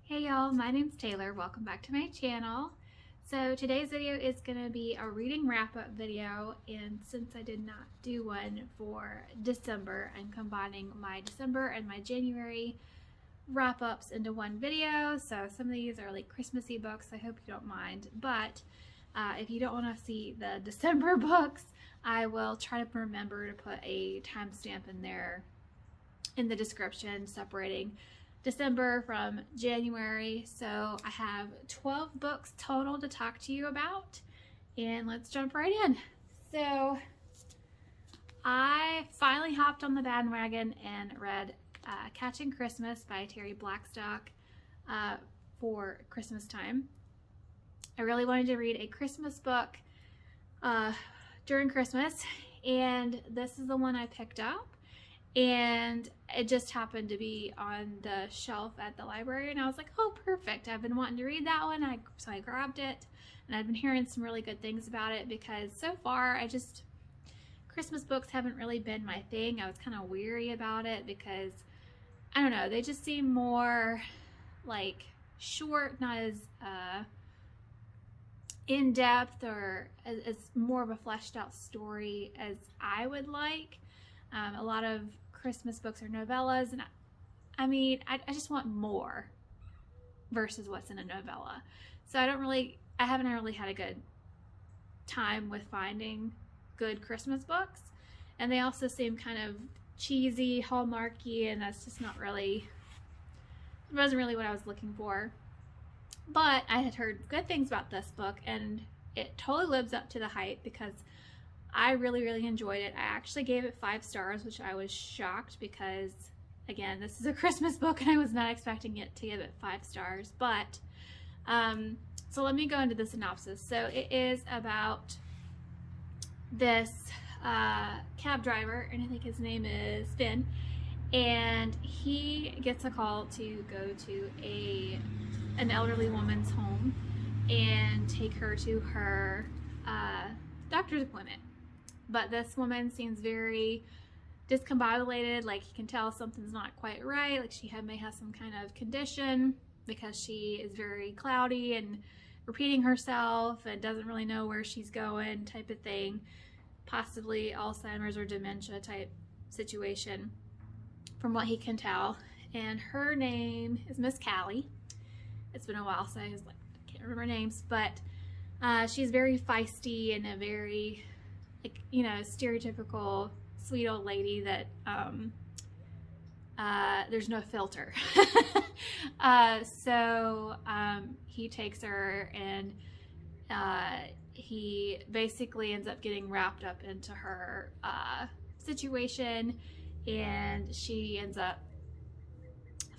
Hey y'all, my name's Taylor. Welcome back to my channel. So today's video is going to be a reading wrap-up video, and since I did not do one for December, I'm combining my December and my January wrap-ups into one video. So some of these are like Christmassy books, I hope you don't mind, but if you don't want to see the December books, I will try to remember to put a timestamp in there in the description separating December from January. So I have 12 books total to talk to you about, and let's jump right in. So I finally hopped on the bandwagon and read Catching Christmas by Terry Blackstock for Christmas time. I really wanted to read a Christmas book during Christmas, and this is the one I picked up. And it just happened to be on the shelf at the library, and I was like, oh, perfect. I've been wanting to read that one, so I grabbed it, and I've been hearing some really good things about it because so far Christmas books haven't really been my thing. I was kind of weary about it because, I don't know, they just seem more like short, not as in-depth or as more of a fleshed out story as I would like. A lot of Christmas books are novellas, and I just want more versus what's in a novella. So I haven't really had a good time with finding good Christmas books, and they also seem kind of cheesy, hallmarky, and that's just it wasn't really what I was looking for. But I had heard good things about this book, and it totally lives up to the hype because I really enjoyed it. I actually gave it 5 stars, which I was shocked because, again, this is a Christmas book and I was not expecting it to give it 5 stars. But, so let me go into the synopsis. So it is about this cab driver, and I think his name is Finn, and he gets a call to go to an elderly woman's home and take her to her doctor's appointment. But this woman seems very discombobulated, like you can tell something's not quite right, like she may have some kind of condition because she is very cloudy and repeating herself and doesn't really know where she's going, type of thing. Possibly Alzheimer's or dementia type situation from what he can tell. And her name is Miss Callie. It's been a while, so I can't remember names, but she's very feisty and a very stereotypical sweet old lady that there's no filter. So he takes her, and he basically ends up getting wrapped up into her situation, and she ends up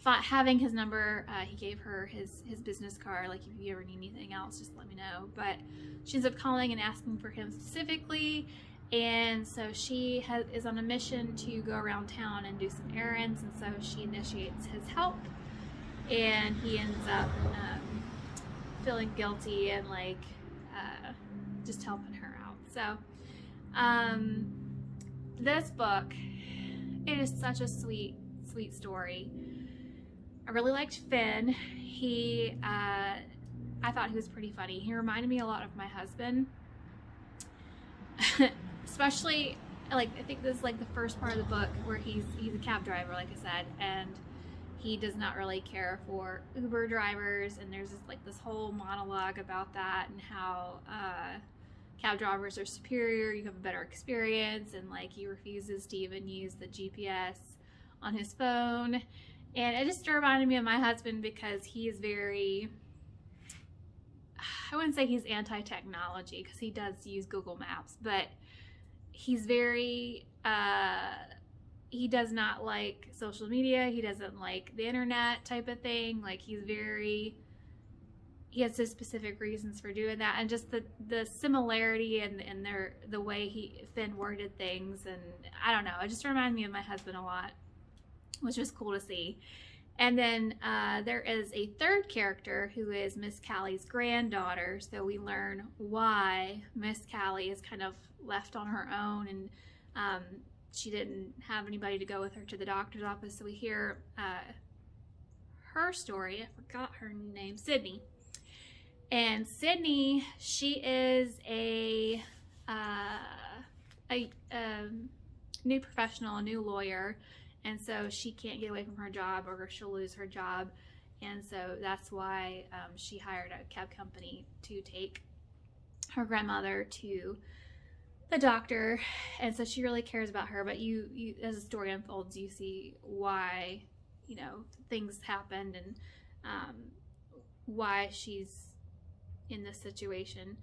having his number. He gave her his business card, like, if you ever need anything else, just let me know. But she ends up calling and asking for him specifically, and so she is on a mission to go around town and do some errands, and so she initiates his help, and he ends up feeling guilty and just helping her out. So this book, it is such a sweet story. I really liked Finn. I thought he was pretty funny. He reminded me a lot of my husband. Especially, I think this is the first part of the book where he's a cab driver, like I said, and he does not really care for Uber drivers, and there's this whole monologue about that and how cab drivers are superior, you have a better experience, and he refuses to even use the GPS on his phone. And it just reminded me of my husband because he is very, I wouldn't say he's anti-technology because he does use Google Maps, but he's very, he does not like social media. He doesn't like the internet type of thing. He has his specific reasons for doing that, and just the similarity and the way Finn worded things, and I don't know, it just reminded me of my husband a lot, which was cool to see. And then there is a third character who is Miss Callie's granddaughter, so we learn why Miss Callie is kind of left on her own, and she didn't have anybody to go with her to the doctor's office, so we hear her story. I forgot her name, Sydney. And Sydney, she is a new professional, a new lawyer, and so she can't get away from her job or she'll lose her job. And so that's why she hired a cab company to take her grandmother to the doctor. And so she really cares about her, but you as the story unfolds, you see why, you know, things happened and why she's in this situation.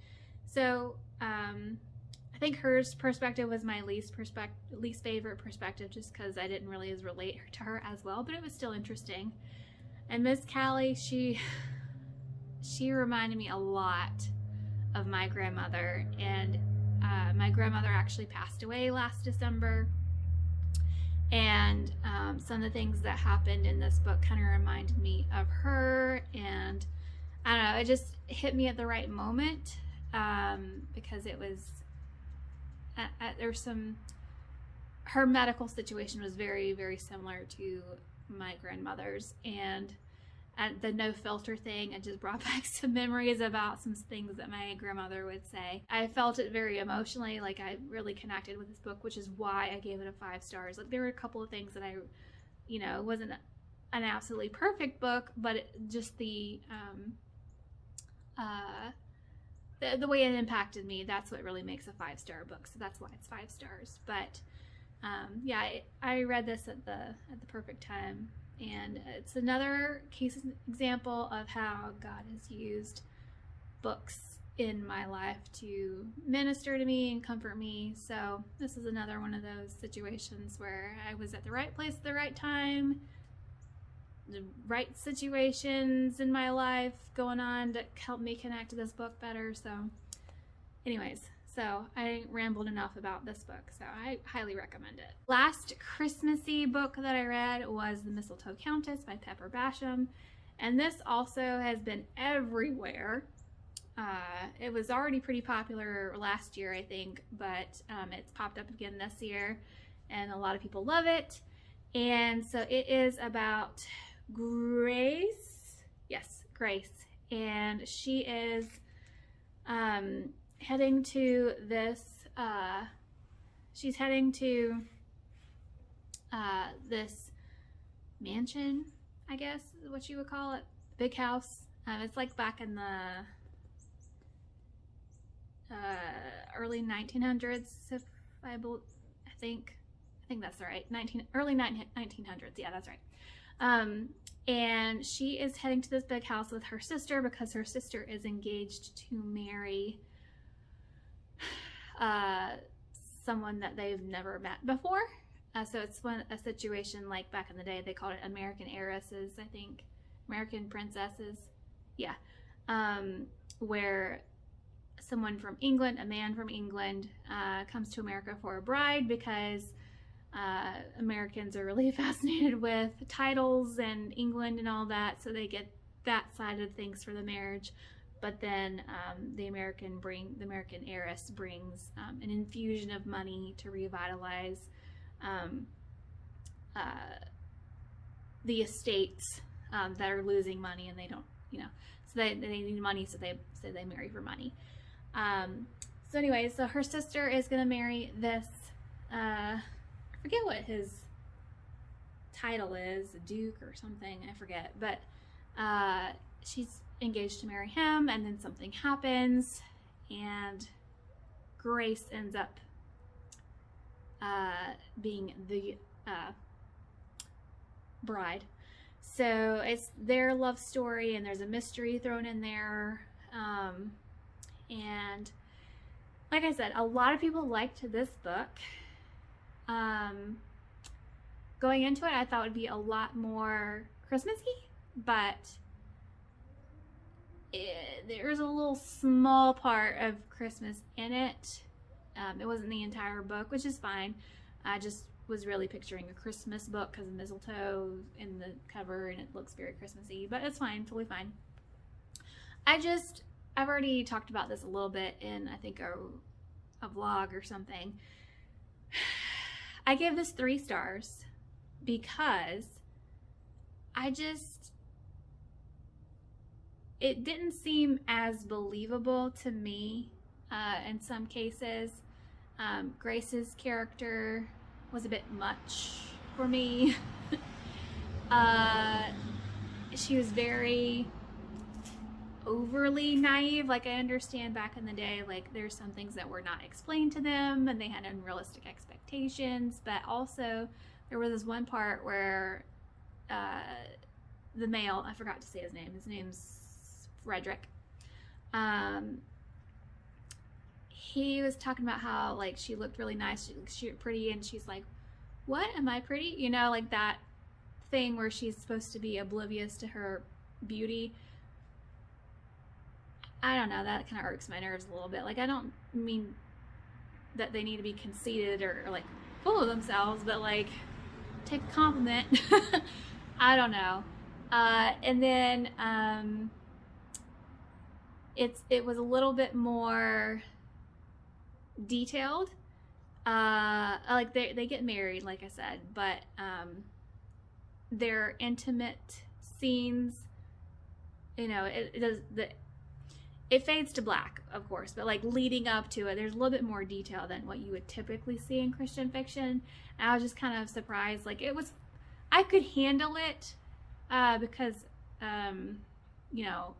So I think her perspective was my least favorite perspective, just because I didn't really relate to her as well, but it was still interesting. And Miss Callie, she reminded me a lot of my grandmother, and my grandmother actually passed away last December, and some of the things that happened in this book kind of reminded me of her, and I don't know, it just hit me at the right moment, because it was, there's some, her medical situation was very, very similar to my grandmother's, and the no filter thing, it just brought back some memories about some things that my grandmother would say. I felt it very emotionally, like I really connected with this book, which is why I gave it a 5 stars. Like there were a couple of things that I, you know, it wasn't an absolutely perfect book, but just the way it impacted me, that's what really makes a 5-star book. So that's why it's 5 stars. But yeah, I read this at the perfect time, and it's another example of how God has used books in my life to minister to me and comfort me. So this is another one of those situations where I was at the right place at the right time, the right situations in my life going on that helped me connect to this book better. So anyways, so I rambled enough about this book, so I highly recommend it. Last Christmassy book that I read was The Mistletoe Countess by Pepper Basham, and this also has been everywhere. It was already pretty popular last year, I think, but it's popped up again this year, and a lot of people love it. And so it is about Grace. Yes, Grace. And she is heading to this, she's heading to this mansion, I guess is what you would call it, big house. It's like back in the early 1900s, if I think that's right. Early 1900s. Yeah, that's right. And she is heading to this big house with her sister because her sister is engaged to marry someone that they've never met before. So it's a situation like back in the day, they called it American heiresses, I think. American princesses. Yeah. Where someone from England, a man from England, comes to America for a bride because Americans are really fascinated with titles and England and all that, so they get that side of things for the marriage. But then the American heiress brings an infusion of money to revitalize the estates that are losing money, and they don't, so they need money, so they marry for money. So anyway, so her sister is going to marry this, I forget what his title is, a duke or something, I forget, but she's engaged to marry him, and then something happens, and Grace ends up being the bride. So it's their love story, and there's a mystery thrown in there, and like I said, a lot of people liked this book. Going into it, I thought it would be a lot more Christmassy, but there's a little small part of Christmas in it. It wasn't the entire book, which is fine. I just was really picturing a Christmas book because of mistletoe in the cover, and it looks very Christmassy, but it's fine, totally fine. I've already talked about this a little bit in, I think, a vlog or something. I give this 3 stars because it didn't seem as believable to me in some cases. Grace's character was a bit much for me. She was very overly naive. Like, I understand back in the day, like, there's some things that were not explained to them and they had unrealistic expectations, but also there was this one part where the male, I forgot to say his name's Frederick, he was talking about how, like, she looked really nice, she looked pretty, and she's like, what, am I pretty? You know, like that thing where she's supposed to be oblivious to her beauty. I don't know, that kind of irks my nerves a little bit. Like, I don't mean that they need to be conceited or like full of themselves, but like, take a compliment. I don't know. And then it was a little bit more detailed. Like, they get married, like I said, but their intimate scenes, you know, it fades to black, of course, but like leading up to it, there's a little bit more detail than what you would typically see in Christian fiction. And I was just kind of surprised. Like, I could handle it because, you know,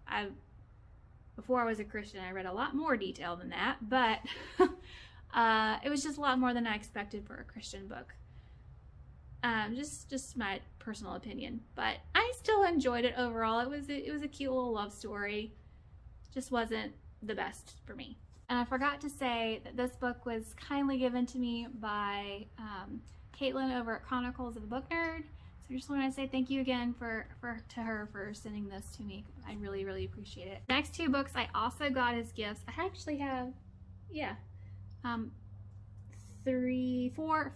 before I was a Christian, I read a lot more detail than that, but it was just a lot more than I expected for a Christian book. Just my personal opinion, but I still enjoyed it overall. It was a cute little love story. Just wasn't the best for me. And I forgot to say that this book was kindly given to me by Caitlin over at Chronicles of a Book Nerd. So I just want to say thank you again to her for sending this to me. I really, really appreciate it. Next two books I also got as gifts. I actually have,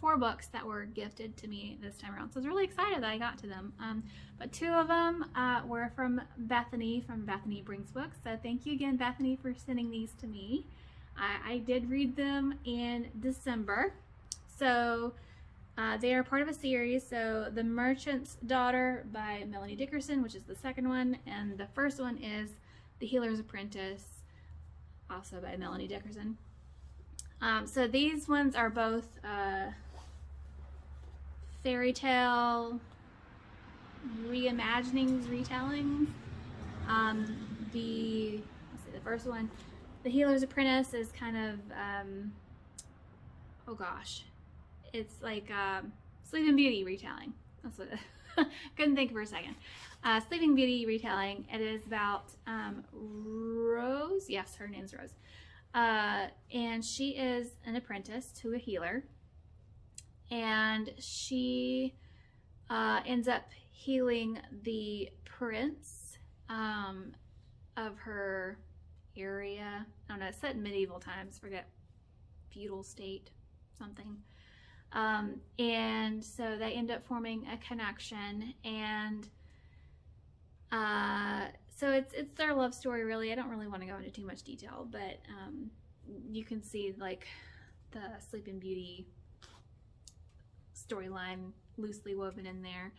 four books that were gifted to me this time around. So I was really excited that I got to them. But two of them were from Bethany Brings Books. So thank you again, Bethany, for sending these to me. I did read them in December. So they are part of a series. So The Merchant's Daughter by Melanie Dickerson, which is the second one. And the first one is The Healer's Apprentice, also by Melanie Dickerson. So these ones are both fairy tale retellings. The first one, The Healer's Apprentice, is kind of it's like Sleeping Beauty retelling. That's what couldn't think for a second. Sleeping Beauty retelling. It is about Rose. Yes, her name's Rose. And she is an apprentice to a healer, and she ends up healing the prince of her area. I don't know, it's set in medieval times, forget, feudal state, something. And so they end up forming a connection, and so it's their love story, really. I don't really want to go into too much detail, but you can see like the Sleeping Beauty storyline loosely woven in there.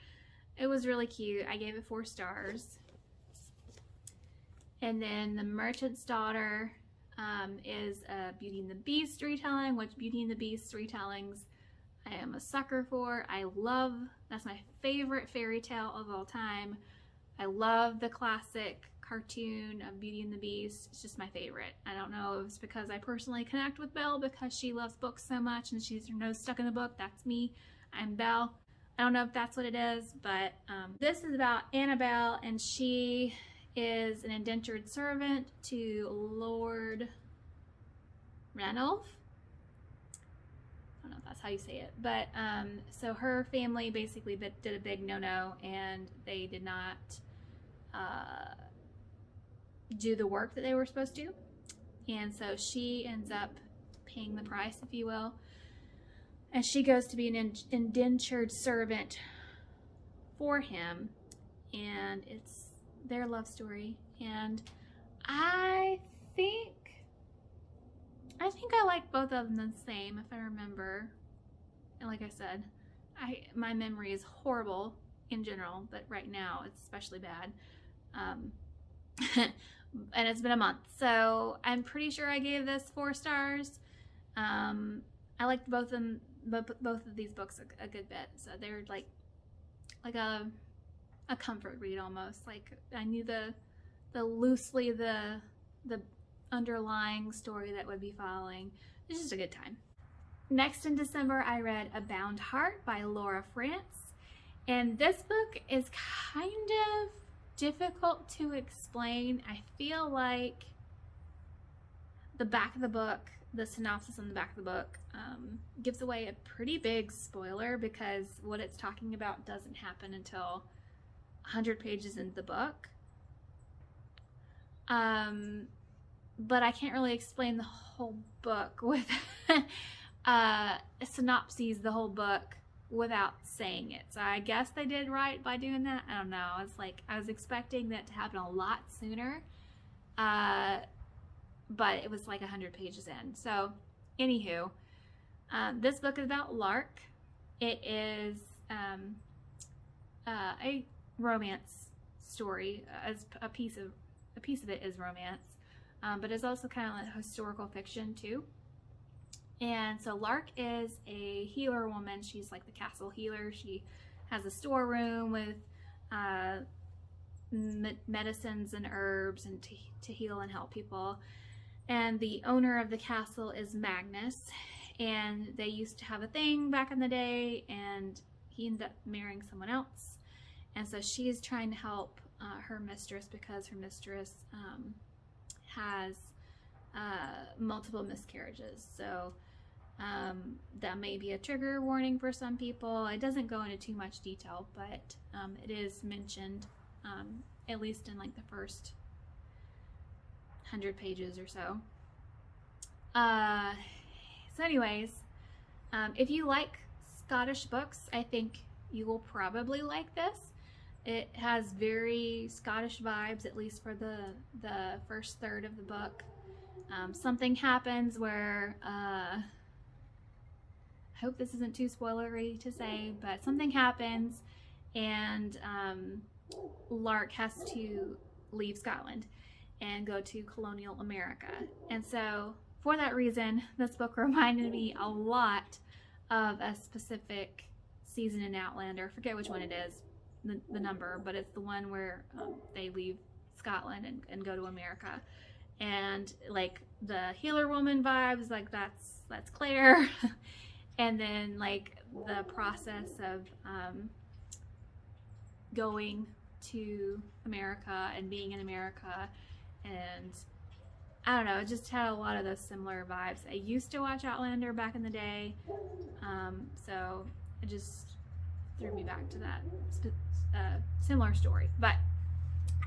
It was really cute. I gave it 4 stars. And then The Merchant's Daughter is a Beauty and the Beast retelling, which Beauty and the Beast retellings I am a sucker for. That's my favorite fairy tale of all time. I love the classic cartoon of Beauty and the Beast. It's just my favorite. I don't know if it's because I personally connect with Belle because she loves books so much and she's her nose stuck in the book. That's me. I'm Belle. I don't know if that's what it is, but this is about Annabelle, and she is an indentured servant to Lord Ranulph. I don't know if that's how you say it, but so her family basically did a big no-no, and they did not do the work that they were supposed to, and so she ends up paying the price, if you will, and she goes to be an indentured servant for him, and it's their love story. And I think I like both of them the same, if I remember. And like I said, my memory is horrible in general, but right now it's especially bad. And it's been a month, so I'm pretty sure I gave this 4 stars. I liked both of these books a good bit, so they're like a comfort read almost. Like I knew the loosely the underlying story that would be following. It's just a good time. Next in December, I read A Bound Heart by Laura France, and this book is kind of difficult to explain. I feel like the back of the book, the synopsis on the back of the book, gives away a pretty big spoiler, because what it's talking about doesn't happen until 100 pages into the book. But I can't really explain the whole book with synopses the whole book without saying it. So I guess they did right by doing that. I don't know. I was expecting that to happen a lot sooner. But it was like 100 pages in. So anywho, this book is about Lark. It is a romance story. As a piece of it is romance, but it's also kind of like historical fiction too. And so Lark is a healer woman. She's like the castle healer. She has a storeroom with medicines and herbs and to heal and help people. And the owner of the castle is Magnus, and they used to have a thing back in the day, and he ended up marrying someone else. And so she's trying to help her mistress, because her mistress has multiple miscarriages. So that may be a trigger warning for some people. It doesn't go into too much detail, but it is mentioned, at least in like the first 100 pages or so. So anyways, if you like Scottish books, I think you will probably like this. It has very Scottish vibes, at least for the first third of the book. Something happens where, I hope this isn't too spoilery to say, but something happens, and Lark has to leave Scotland and go to colonial America. And so for that reason, this book reminded me a lot of a specific season in Outlander. I forget which one it is, the number, but it's the one where they leave Scotland and go to America. And like the healer woman vibes, like that's Claire. And then like the process of going to America and being in America, and I don't know, it just had a lot of those similar vibes. I used to watch Outlander back in the day, so it just threw me back to that similar story. But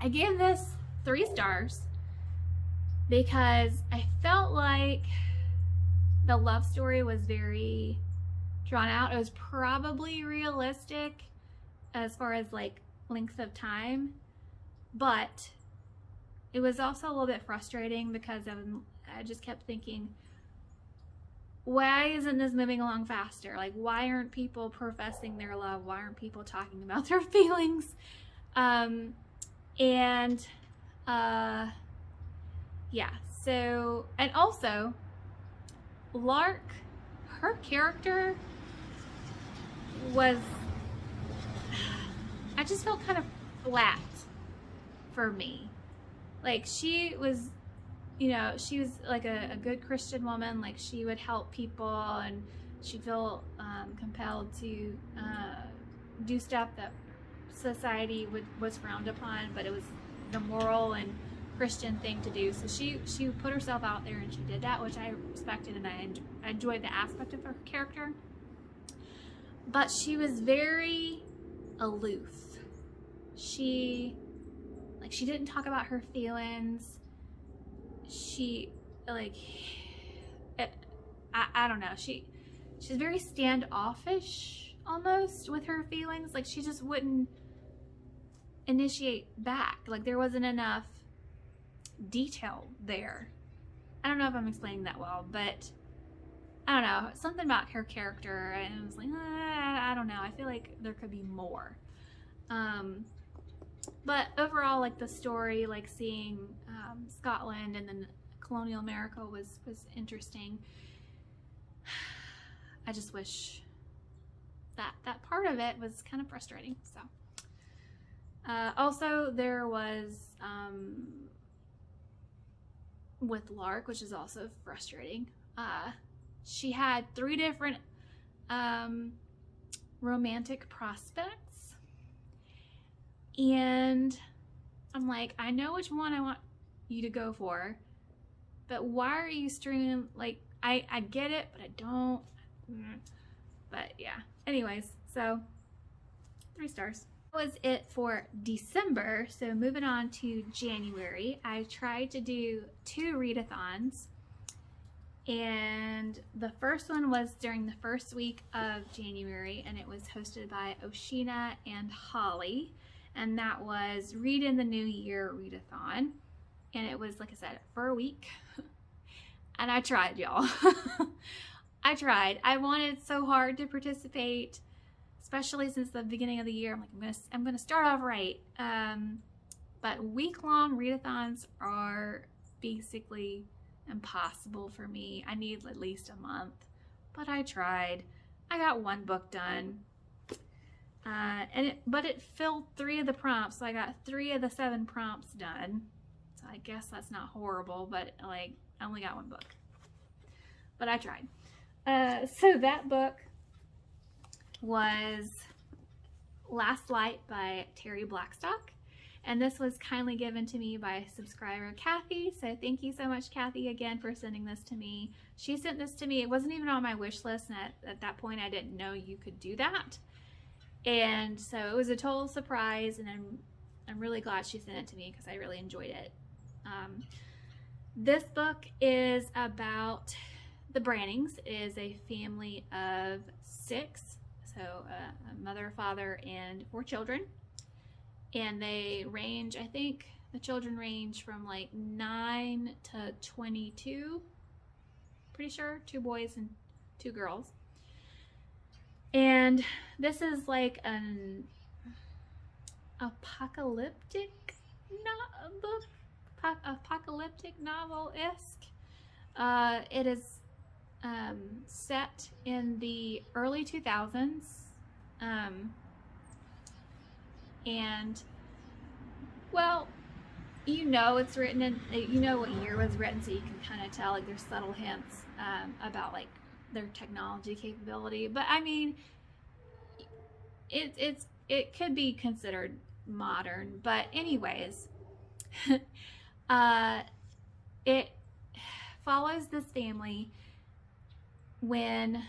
I gave this 3 stars because I felt like the love story was very drawn out. It was probably realistic as far as like length of time, but it was also a little bit frustrating because I just kept thinking, why isn't this moving along faster? Like, why aren't people professing their love? Why aren't people talking about their feelings? Yeah, so, and also Lark, her character was, I just felt kind of flat for me. Like, she was, you know, she was like a good Christian woman. Like, she would help people, and she felt compelled to do stuff that society was frowned upon, but it was the moral and Christian thing to do. So she put herself out there, and she did that, which I respected, and I enjoyed the aspect of her character. But she was very aloof. She didn't talk about her feelings. She, like, I don't know. She's very standoffish almost with her feelings. Like, she just wouldn't initiate back. Like, there wasn't enough detail there. I don't know if I'm explaining that well, but I don't know. Something about her character, and I was like, I don't know. I feel like there could be more. But overall, like the story, like seeing Scotland and then colonial America was interesting. I just wish that part of it was kind of frustrating. So also there was with Lark, which is also frustrating. She had 3 different romantic prospects, and I'm like, I know which one I want you to go for, but why are you stringing, like, I get it, but I don't. But yeah, anyways, so 3 stars. That was it for December. So moving on to January, I tried to do 2 readathons, and the first one was during the first week of January, and it was hosted by Oshina and Holly, and that was Read in the New Year readathon, and it was, like I said, for a week. And I tried, y'all. I tried. I wanted so hard to participate, especially since the beginning of the year. I'm like, I'm gonna start off right. But week-long readathons are basically impossible for me. I need at least a month, but I tried. I got 1 book done, but it filled 3 of the prompts, so I got 3 of the 7 prompts done. So I guess that's not horrible, but like, I only got 1 book, but I tried. So that book was Last Light by Terry Blackstock, and this was kindly given to me by subscriber Kathy. So thank you so much, Kathy, again for sending this to me. She sent this to me. It wasn't even on my wish list, and at that point I didn't know you could do that, and so it was a total surprise, and I'm really glad she sent it to me because I really enjoyed it. This book is about the Brannings. It is a family of 6, so a mother, father, and 4 children, and they range, I think the children range from like 9 to 22, pretty sure, 2 boys and 2 girls. And this is like an apocalyptic book, apocalyptic novel-esque. It is set in the early 2000s, and well, you know it's written in, you know what year it was written, so you can kind of tell, like, there's subtle hints about like their technology capability, but I mean, it could be considered modern. But anyways, it follows this family when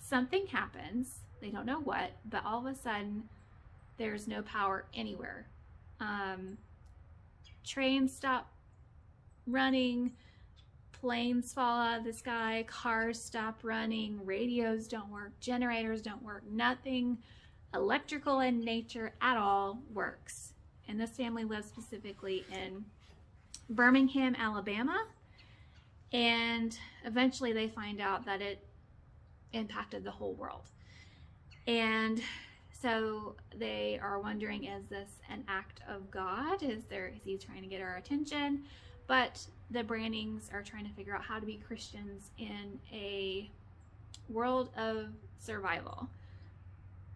something happens. They don't know what, but all of a sudden there's no power anywhere. Trains stop running, planes fall out of the sky, cars stop running, radios don't work, generators don't work, nothing electrical in nature at all works. And this family lives specifically in Birmingham, Alabama, and eventually they find out that it impacted the whole world. And so they are wondering, is this an act of God? Is he trying to get our attention? But the Brannings are trying to figure out how to be Christians in a world of survival,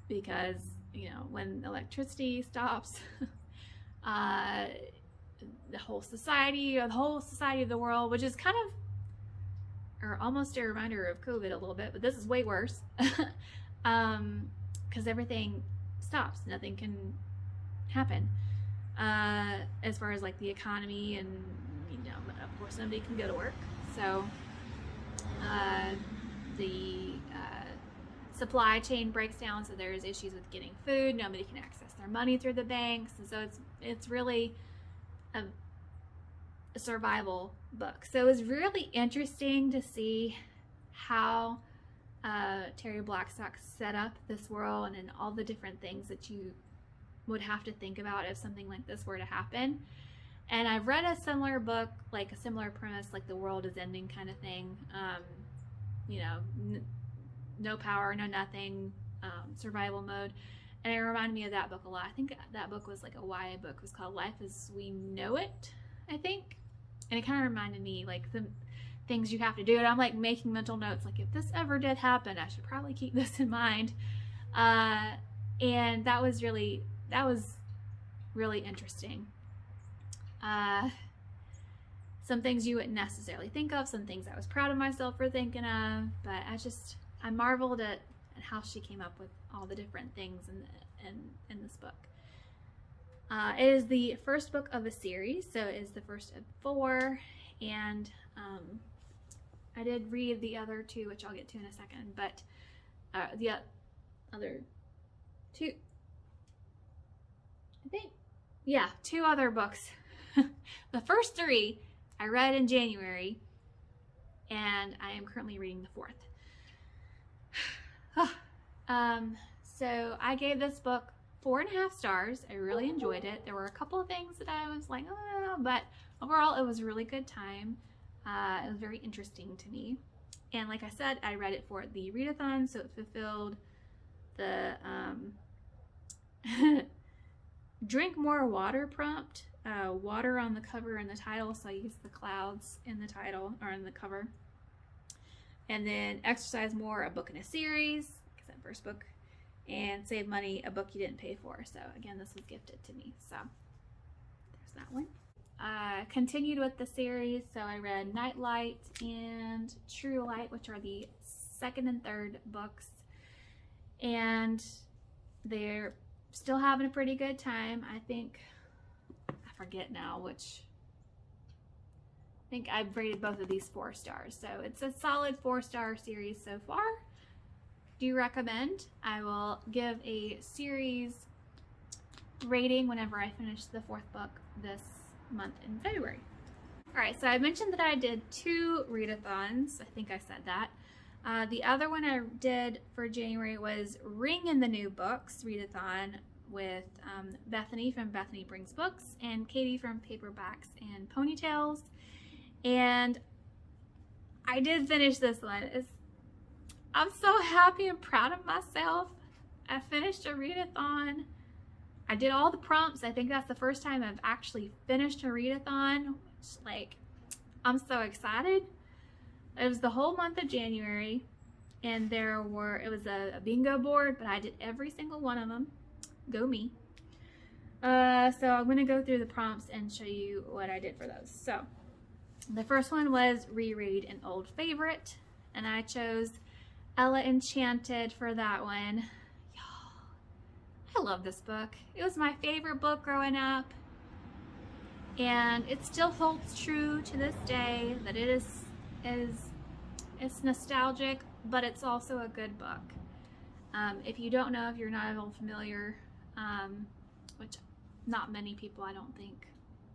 because, you know, when electricity stops, the whole society of the world, which is kind of, or almost a reminder of COVID a little bit, but this is way worse, because everything stops, nothing can happen, as far as like the economy, and, you know, of course nobody can go to work, so the supply chain breaks down, so there's issues with getting food, nobody can access their money through the banks, and so it's really a survival book. So it was really interesting to see how Terry Blackstock set up this world, and all the different things that you would have to think about if something like this were to happen. And I've read a similar book, like a similar premise, like the world is ending kind of thing, you know, no power, no nothing, survival mode. And it reminded me of that book a lot. I think that book was like a YA book. It was called Life as We Know It, I think. And it kind of reminded me like the things you have to do. And I'm like making mental notes, like if this ever did happen, I should probably keep this in mind. And that was really interesting. Some things you wouldn't necessarily think of, some things I was proud of myself for thinking of, but I marveled at how she came up with all the different things in this book. It is the first book of a series, so it is the first of 4, and I did read the other 2, which I'll get to in a second, but the other 2, I think, yeah, 2 other books. The first 3 I read in January, and I am currently reading the 4th. So I gave this book 4.5 stars. I really enjoyed it. There were a couple of things that I was like, oh, but overall it was a really good time. It was very interesting to me. And like I said, I read it for the readathon, so it fulfilled the drink more water prompt. Water on the cover and the title, so I used the clouds in the title or in the cover. And then exercise more, a book in a series, because that first book, and save money, a book you didn't pay for. So again, this was gifted to me. So there's that one. Continued with the series, so I read Nightlight and True Light, which are the 2nd and 3rd books, and they're still having a pretty good time. I forget now which. I think I've rated both of these 4 stars, so it's a solid 4-star series so far. Do recommend. I will give a series rating whenever I finish the 4th book this month in February. Alright, so I mentioned that I did 2 readathons. I think I said that. The other one I did for January was Ring in the New Books readathon with Bethany from Bethany Brings Books and Katie from Paperbacks and Ponytails. And I did finish this one. I'm so happy and proud of myself. I finished a readathon. I did all the prompts. I think that's the first time I've actually finished a readathon. Like, I'm so excited. It was the whole month of January, and it was a bingo board, but I did every single one of them. Go me. So I'm going to go through the prompts and show you what I did for those. So the first one was reread an old favorite, and I chose Ella Enchanted for that one. Y'all, I love this book. It was my favorite book growing up, and it still holds true to this day that it's nostalgic, but it's also a good book. If you don't know, if you're not at all familiar, which not many people I don't think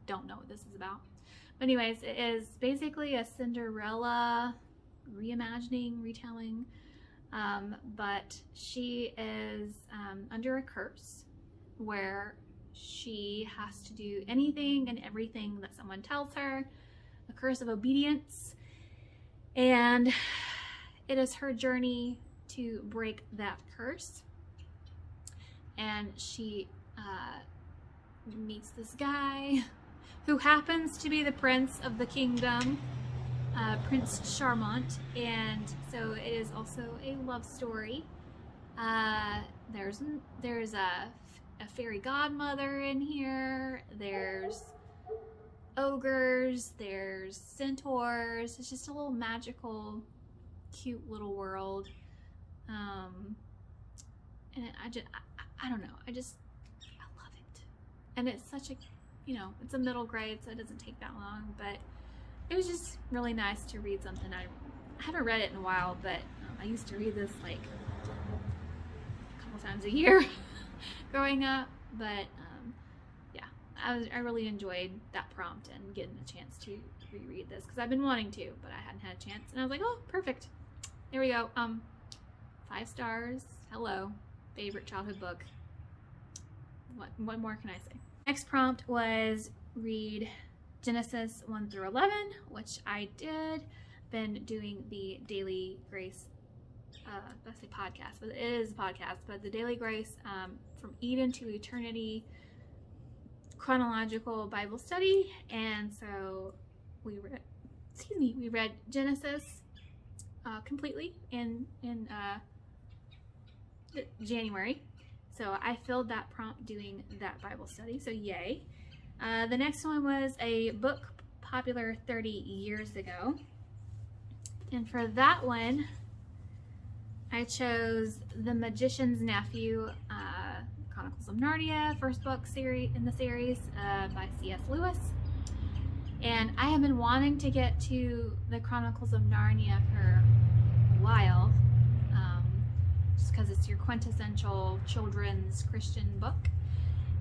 don't know what this is about. But anyways, it is basically a Cinderella reimagining, retelling, but she is under a curse where she has to do anything and everything that someone tells her, a curse of obedience, and it is her journey to break that curse. And she meets this guy who happens to be the prince of the kingdom, Prince Charmant, and so it is also a love story. There's a fairy godmother in here, there's ogres, there's centaurs. It's just a little magical, cute little world. And I don't know, I love it. And it's such a, it's a middle grade, so it doesn't take that long, but it was just really nice to read something. I haven't read it in a while, but I used to read this like a couple times a year growing up, but yeah, I really enjoyed that prompt and getting a chance to reread this, because I've been wanting to, but I hadn't had a chance, and I was like, oh, perfect. There we go. 5 stars. Hello. Favorite childhood book. What more can I say? Next prompt was read Genesis 1 through 11, which I did. Been doing the Daily Grace I say podcast, but it is a podcast, but the Daily Grace from Eden to Eternity chronological Bible study. And so we read Genesis completely in January. So I filled that prompt doing that Bible study, so yay. The next one was a book popular 30 years ago. And for that one, I chose The Magician's Nephew, Chronicles of Narnia, first book series in the series by C.S. Lewis. And I have been wanting to get to the Chronicles of Narnia for a while, just because it's your quintessential children's Christian book.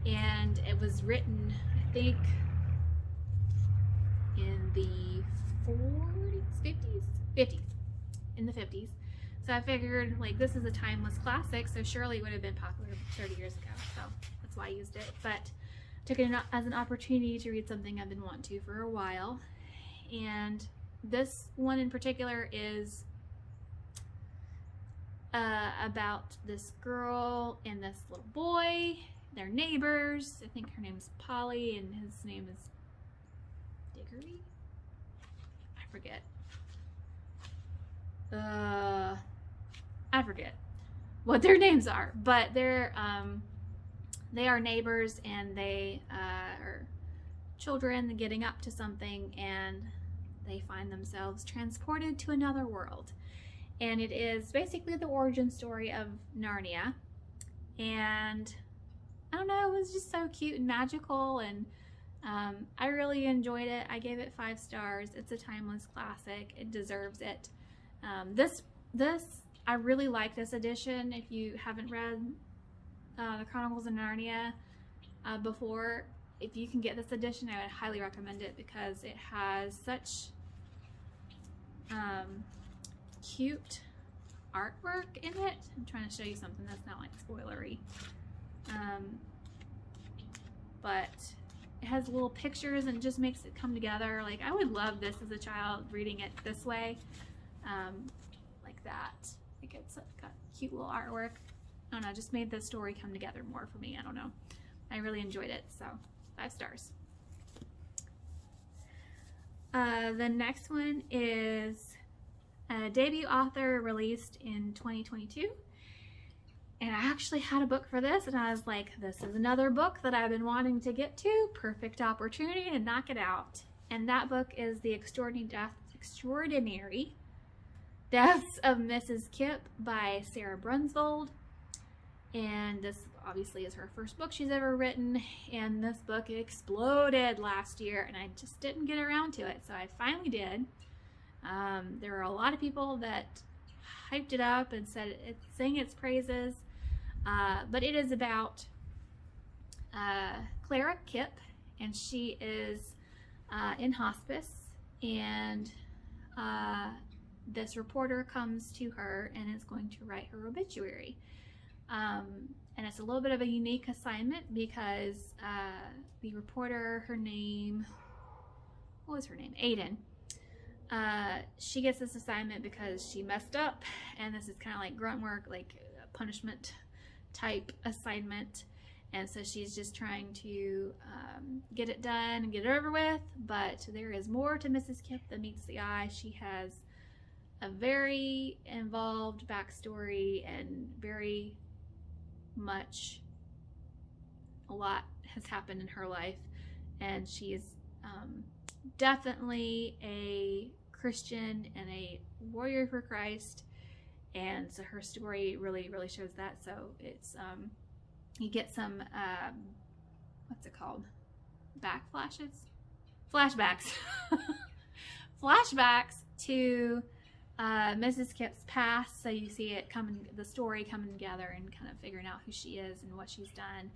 And it was written, I think, in the 40s, 50s, in the 50s. So I figured, like, this is a timeless classic, so surely it would have been popular 30 years ago. So that's why I used it. But took it as an opportunity to read something I've been wanting to for a while. And this one in particular is about this girl and this little boy. They're neighbors. I think her name's Polly and his name is Diggory? I forget. I forget what their names are, but they are neighbors, and they are children getting up to something, and they find themselves transported to another world. And it is basically the origin story of Narnia. And I don't know, it was just so cute and magical, and I really enjoyed it. I gave it 5 stars. It's a timeless classic. It deserves it. I really like this edition. If you haven't read the Chronicles of Narnia before, if you can get this edition, I would highly recommend it, because it has such cute artwork in it. I'm trying to show you something that's not like spoilery, but it has little pictures and just makes it come together. Like, I would love this as a child, reading it this way, like that. Like, it's got cute little artwork. I don't know, just made the story come together more for me. I don't know. I really enjoyed it, so 5 stars. The next one is a debut author released in 2022. And I actually had a book for this, and I was like, this is another book that I've been wanting to get to. Perfect opportunity to knock it out. And that book is The Extraordinary Deaths of Mrs. Kipp by Sarah Brunsvold. And this obviously is her first book she's ever written, and this book exploded last year, and I just didn't get around to it, so I finally did. There were a lot of people that hyped it up and sang its praises, but it is about Clara Kipp, and she is in hospice, and this reporter comes to her and is going to write her obituary. And it's a little bit of a unique assignment, because the reporter, what was her name? Aiden. She gets this assignment because she messed up, and this is kind of like grunt work, like a punishment type assignment. And so she's just trying to get it done and get it over with, but there is more to Mrs. Kipp than meets the eye. She has a very involved backstory, and very much a lot has happened in her life, and she is definitely a Christian and a warrior for Christ, and so her story really shows that. So it's you get some what's it called, flashbacks to Mrs. Kipp's past, so you see the story coming together and kind of figuring out who she is and what she's done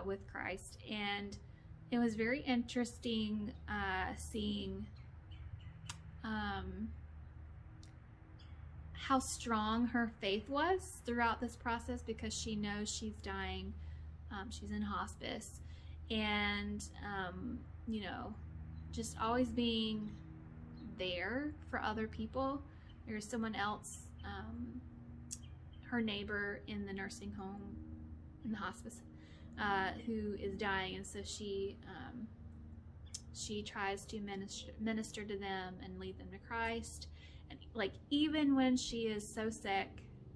with Christ. And it was very interesting seeing how strong her faith was throughout this process, because she knows she's dying. She's in hospice, and you know, just always being there for other people. There's someone else her neighbor in the nursing home, in the hospice, who is dying, and so she tries to minister to them and lead them to Christ. And like, even when she is so sick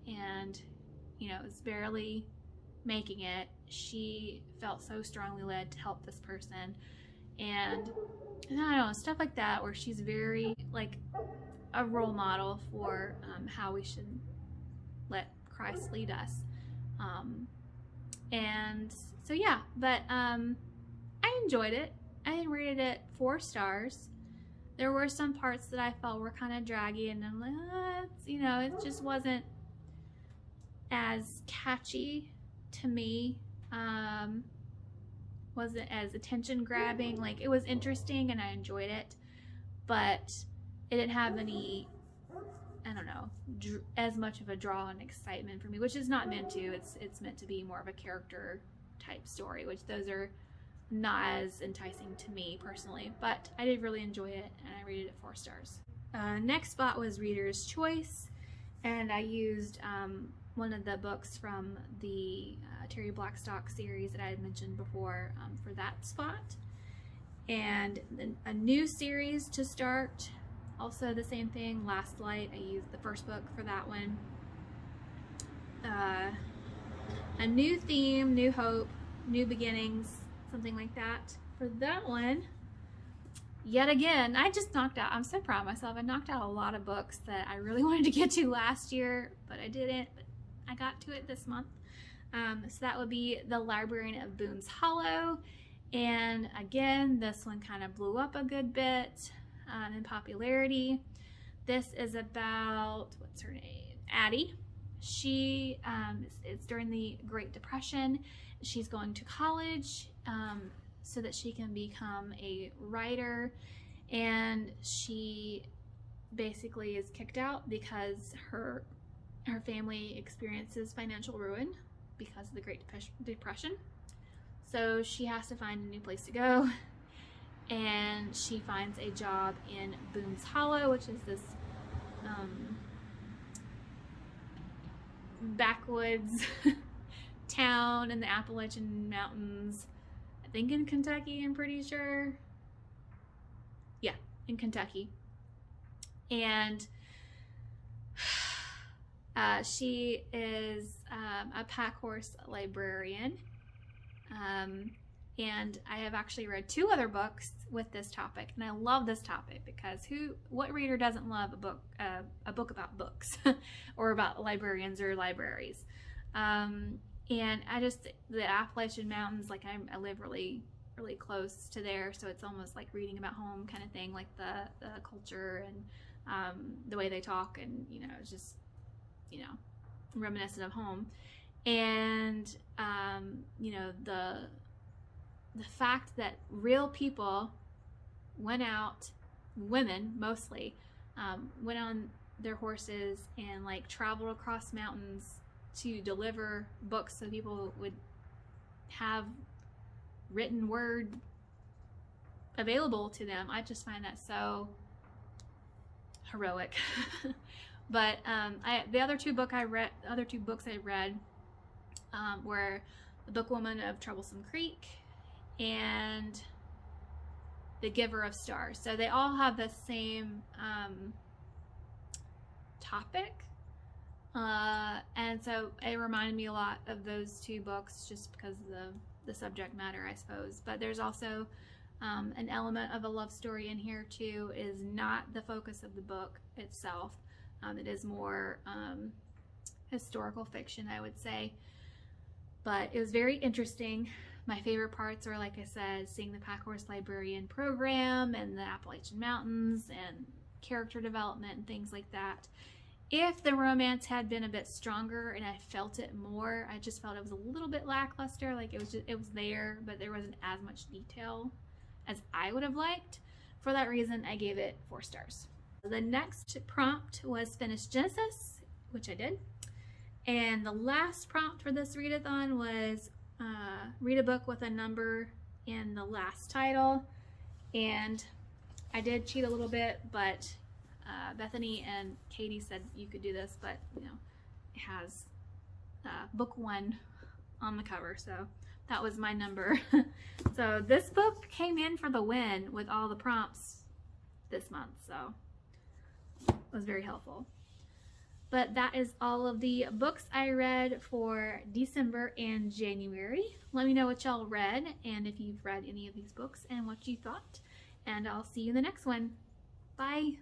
and, you know, is barely making it, she felt so strongly led to help this person. And I don't know, stuff like that, where she's very like a role model for how we should let Christ lead us. And so yeah, but I enjoyed it. I rated it 4 stars. There were some parts that I felt were kind of draggy, and I'm like, you know, it just wasn't as catchy to me. Wasn't as attention grabbing. Like, it was interesting and I enjoyed it, but it didn't have any, I don't know, as much of a draw and excitement for me, which is not meant to. It's meant to be more of a character type story, which those are not as enticing to me personally, but I did really enjoy it, and I rated it 4 stars. Next spot was Reader's Choice, and I used one of the books from the Terry Blackstock series that I had mentioned before for that spot. And then a new series to start, also the same thing, Last Light. I used the first book for that one. A new theme, new hope, new beginnings, something like that. For that one, yet again, I just knocked out, I'm so proud of myself, I knocked out a lot of books that I really wanted to get to last year, but I didn't, but I got to it this month. So that would be The Librarian of Boone's Hollow, and again, this one kind of blew up a good bit in popularity. This is about, what's her name? Addie. She, it's during the Great Depression. She's going to college so that she can become a writer, and she basically is kicked out because her family experiences financial ruin because of the Great Depression. So she has to find a new place to go, and she finds a job in Boone's Hollow, which is this backwoods town in the Appalachian Mountains, I think in Kentucky, I'm pretty sure. Yeah, in Kentucky. And she is a pack horse librarian. And I have actually read 2 other books with this topic, and I love this topic because what reader doesn't love a book about books or about librarians or libraries? And the Appalachian Mountains, like I live really, really close to there, so it's almost like reading about home kind of thing, like the culture and the way they talk, and you know, it's just, you know, reminiscent of home. And you know, the fact that real people went out, women mostly, went on their horses and like traveled across mountains to deliver books so people would have written word available to them. I just find that so heroic. But the other two books I read were The Bookwoman of Troublesome Creek and The Giver of Stars. So they all have the same topic. And so it reminded me a lot of those 2 books just because of the subject matter, I suppose. But there's also an element of a love story in here too. It is not the focus of the book itself. It is more historical fiction, I would say. But it was very interesting. My favorite parts are, like I said, seeing the Pack Horse Librarian program and the Appalachian Mountains and character development and things like that. If the romance had been a bit stronger and I felt it more, I just felt it was a little bit lackluster. Like it was there, but there wasn't as much detail as I would have liked. For that reason, I gave it 4 stars. The next prompt was Finish Genesis, which I did. And the last prompt for this readathon was read a book with a number in the last title. And I did cheat a little bit, but Bethany and Katie said you could do this, but you know, it has book 1 on the cover, so that was my number. So this book came in for the win with all the prompts this month, so it was very helpful. But that is all of the books I read for December and January. Let me know what y'all read and if you've read any of these books and what you thought. And I'll see you in the next one. Bye!